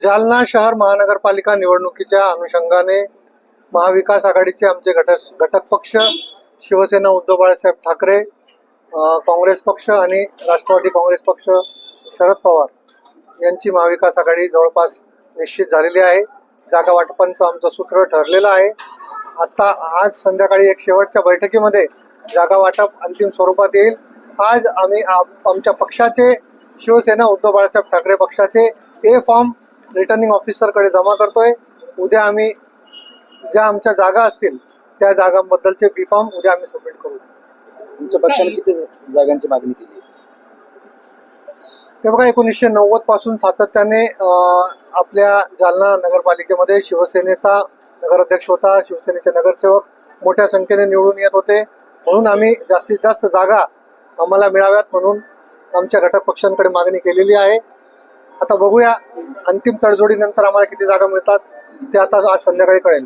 जालना शहर महानगरपालिका निवडणुकीच्या अनुषंगाने महाविकास आघाडीचे आमचे घटक पक्ष शिवसेना उद्धव बाळासाहेब ठाकरे, काँग्रेस पक्ष आणि राष्ट्रवादी काँग्रेस पक्ष शरद पवार यांची महाविकास आघाडी जवळपास निश्चित झालेली आहे। जागा वाटपांचं आमचं सूत्र ठरलेलं आहे। आता आज संध्याकाळी एक शेवटच्या बैठकीमध्ये जागा वाटप अंतिम स्वरूपात येईल। आज आम्ही आमच्या पक्षाचे शिवसेना उद्धव बाळासाहेब ठाकरे पक्षाचे ए फॉर्म रिटर्निंग ऑफिसरकडे जमा करतोय। उद्या आम्ही ज्या आमच्या जागा असतील त्या जागांबद्दलचे बी फॉर्म उद्या आम्ही सबमिट करू। तुमच्या पक्षाने किती जागांची मागणी केली? हे बघा, 1990 पासून सातत्याने आपल्या जालना नगरपालिकेमध्ये शिवसेनेचा नगराध्यक्ष होता, शिवसेनेचे नगरसेवक मोठ्या संख्येने निवडून येत होते। म्हणून आम्ही जास्तीत जास्त जागा आम्हाला मिळाव्यात म्हणून आमच्या घटक पक्षांकडे मागणी केलेली आहे। आता बघूया अंतिम तडजोडीनंतर आम्हाला किती जागा मिळतात ते आता आज संध्याकाळी कळेल।